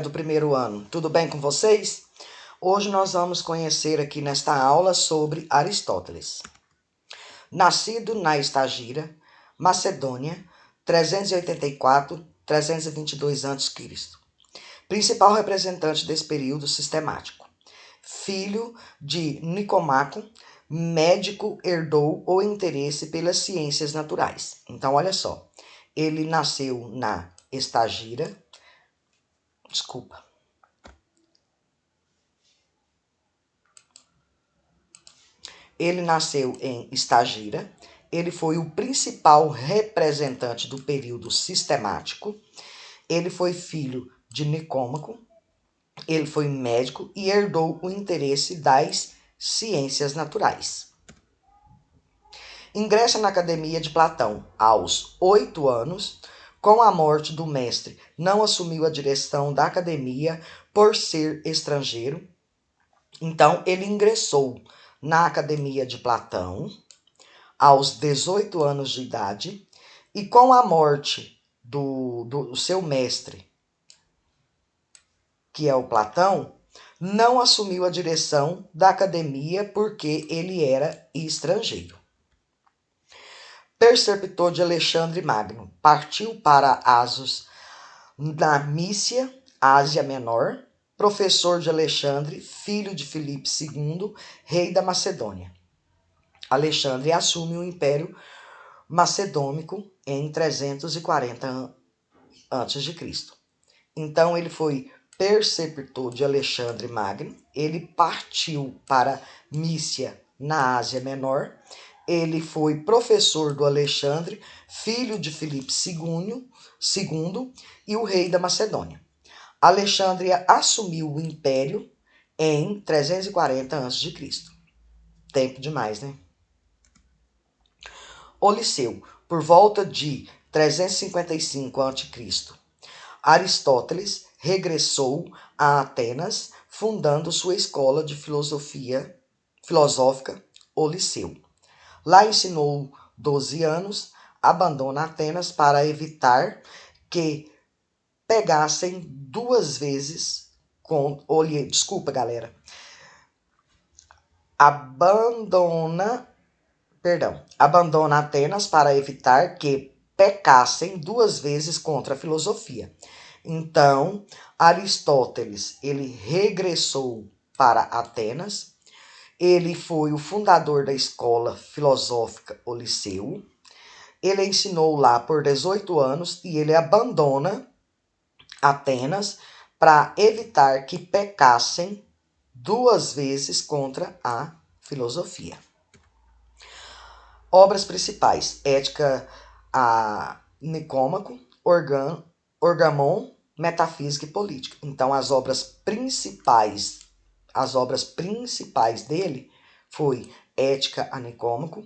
Do primeiro ano, tudo bem com vocês? Hoje nós vamos conhecer aqui nesta aula sobre Aristóteles. Nascido na Estagira, Macedônia, 384-322 a.C. Principal representante desse período sistemático. Filho de Nicomaco, médico, herdou o interesse pelas ciências naturais. Então, olha só, ele nasceu na Estagira, Ele nasceu em Estagira, ele foi o principal representante do período sistemático, ele foi filho de Nicômaco, ele foi médico e herdou o interesse das ciências naturais. Ingressa na Academia de Platão aos 8 anos. Com a morte do mestre, não assumiu a direção da academia por ser estrangeiro. Então, ele ingressou na Academia de Platão aos 18 anos de idade e com a morte do seu mestre, que é o Platão, não assumiu a direção da academia porque ele era estrangeiro. Preceptor de Alexandre Magno, partiu para Assos, na Mícia, Ásia Menor, professor de Alexandre, filho de Filipe II, rei da Macedônia. Alexandre assume o Império Macedônico em 340 a.C. Então ele foi preceptor de Alexandre Magno, ele partiu para Mícia, na Ásia Menor, ele foi professor do Alexandre, filho de Filipe II e o rei da Macedônia. Alexandre assumiu o império em 340 a.C. Tempo demais, né? Oliceu, por volta de 355 a.C. Aristóteles regressou a Atenas, fundando sua escola de filosófica, o Liceu. Lá ensinou 12 anos, abandona Atenas para evitar que pegassem duas vezes com... Desculpa, galera. Abandona Atenas para evitar que pecassem duas vezes contra a filosofia. Então, Aristóteles, ele regressou para Atenas, ele foi o fundador da escola filosófica, o Liceu, ele ensinou lá por 18 anos e ele abandona Atenas para evitar que pecassem duas vezes contra a filosofia. Obras principais: Ética a Nicômaco, Orgamon, Metafísica e Política. Então, as obras principais dele foi Ética a Nicômaco,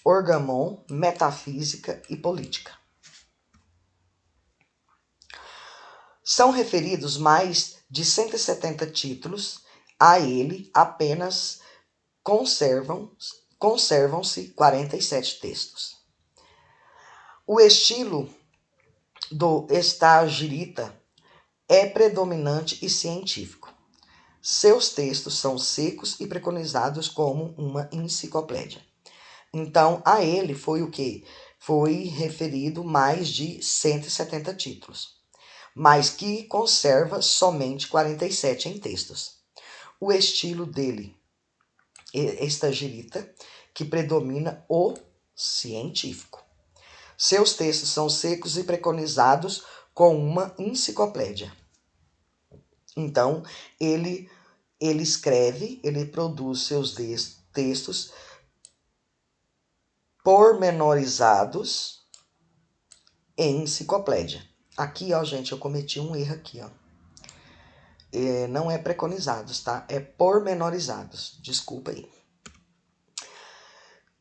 Orgamon, Metafísica e Política. São referidos mais de 170 títulos a ele, apenas conservam-se 47 textos. O estilo do Estagirita é predominante e científico. Seus textos são secos e preconizados como uma enciclopédia. Então, a ele foi o quê? Foi referido mais de 170 títulos, mas que conserva somente 47 em textos. O estilo dele, Estagirita, que predomina o científico. Seus textos são secos e preconizados com uma enciclopédia. Então, ele escreve, ele produz seus textos pormenorizados em enciclopédia. Aqui, ó, gente, eu cometi um erro aqui, ó. Não é preconizados, tá? É pormenorizados. Desculpa aí.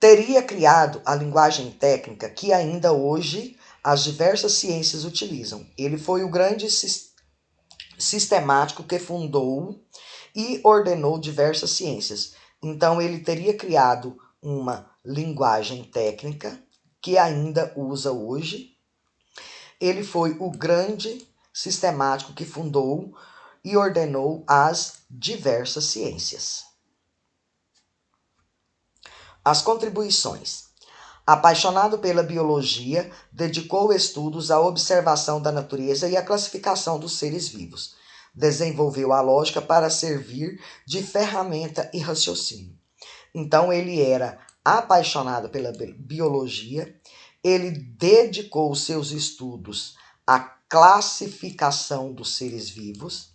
Teria criado a linguagem técnica que ainda hoje as diversas ciências utilizam. Ele foi o grande sistemático que fundou e ordenou diversas ciências. Então, ele teria criado uma linguagem técnica que ainda usa hoje. Ele foi o grande sistemático que fundou e ordenou as diversas ciências. As contribuições. Apaixonado pela biologia, dedicou estudos à observação da natureza e à classificação dos seres vivos. Desenvolveu a lógica para servir de ferramenta e raciocínio. Então, ele era apaixonado pela biologia, ele dedicou seus estudos à classificação dos seres vivos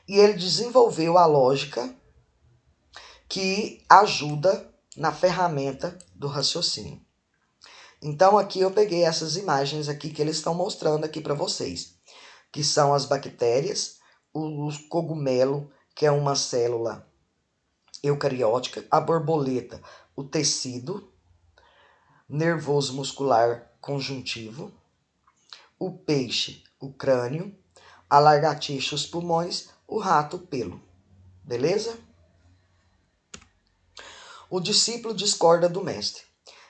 e ele desenvolveu a lógica que ajuda na ferramenta do raciocínio. Então, aqui eu peguei essas imagens aqui que eles estão mostrando aqui para vocês, que são as bactérias, o cogumelo, que é uma célula eucariótica, a borboleta, o tecido nervoso muscular conjuntivo, o peixe, o crânio, a lagartixa, os pulmões, o rato, o pelo. Beleza? O discípulo discorda do mestre.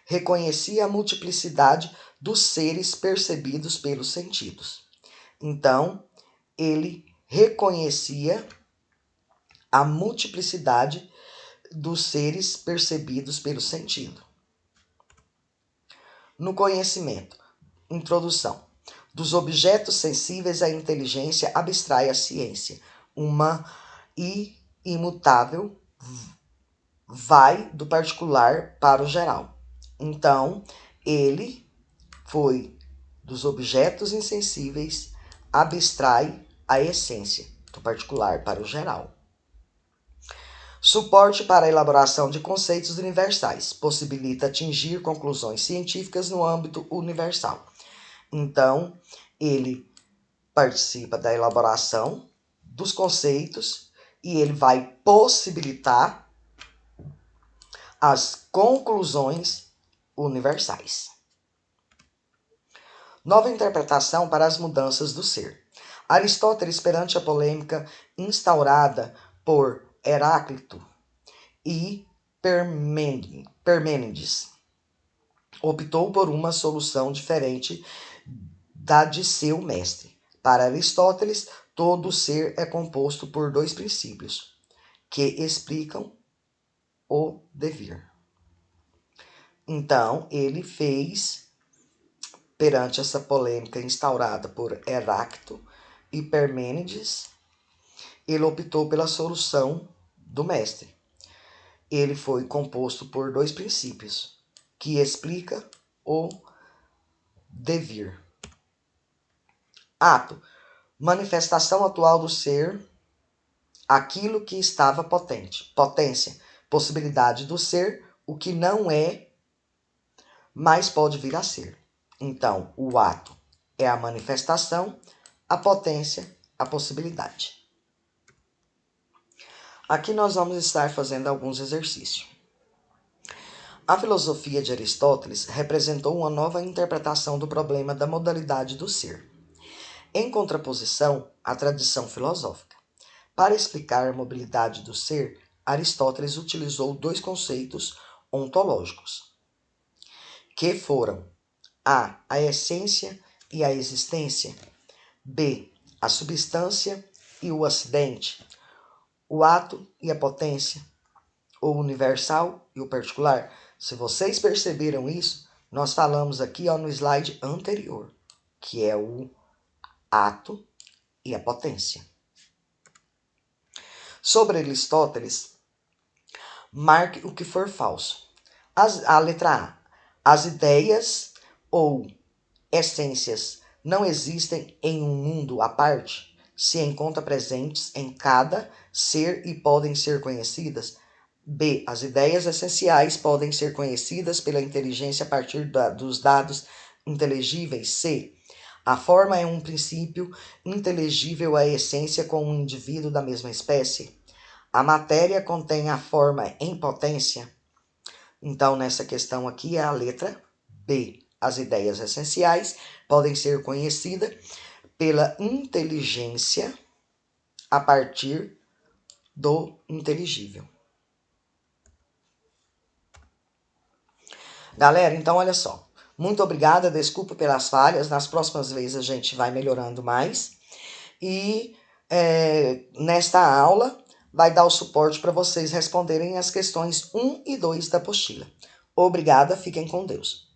Reconhecia a multiplicidade dos seres percebidos pelos sentidos. Então, ele reconhecia a multiplicidade dos seres percebidos pelo sentido. No conhecimento, introdução. Dos objetos sensíveis, a inteligência abstrai a ciência. Uma e imutável vai do particular para o geral. Então, ele foi dos objetos insensíveis, abstrai a essência, do particular para o geral. Suporte para a elaboração de conceitos universais, possibilita atingir conclusões científicas no âmbito universal. Então, ele participa da elaboração dos conceitos e ele vai possibilitar as conclusões universais. Nova interpretação para as mudanças do ser. Aristóteles, perante a polêmica instaurada por Heráclito e Parmênides, optou por uma solução diferente da de seu mestre. Para Aristóteles, todo ser é composto por dois princípios, que explicam o devir. Então, ele fez, perante essa polêmica instaurada por Heráclito e Parmênides, ele optou pela solução do mestre. Ele foi composto por dois princípios, que explica o devir. Ato, manifestação atual do ser, aquilo que estava potente. Potência, possibilidade do ser, o que não é, mas pode vir a ser. Então, o ato é a manifestação, a potência, a possibilidade. Aqui nós vamos estar fazendo alguns exercícios. A filosofia de Aristóteles representou uma nova interpretação do problema da modalidade do ser, em contraposição à tradição filosófica. Para explicar a mobilidade do ser, Aristóteles utilizou dois conceitos ontológicos, que foram a essência e a existência, b, a substância e o acidente, o ato e a potência, o universal e o particular. Se vocês perceberam isso, nós falamos aqui no slide anterior, que é o ato e a potência. Sobre Aristóteles, marque o que for falso. A letra A. As ideias ou essências não existem em um mundo à parte, se encontram presentes em cada ser e podem ser conhecidas. B. As ideias essenciais podem ser conhecidas pela inteligência a partir dos dados inteligíveis. C. A forma é um princípio inteligível à essência com um indivíduo da mesma espécie. A matéria contém a forma em potência. Então, nessa questão aqui é a letra B. As ideias essenciais podem ser conhecidas pela inteligência a partir do inteligível. Galera, então olha só. Muito obrigada, desculpa pelas falhas. Nas próximas vezes a gente vai melhorando mais. e nesta aula vai dar o suporte para vocês responderem as questões 1 e 2 da apostila. Obrigada, fiquem com Deus.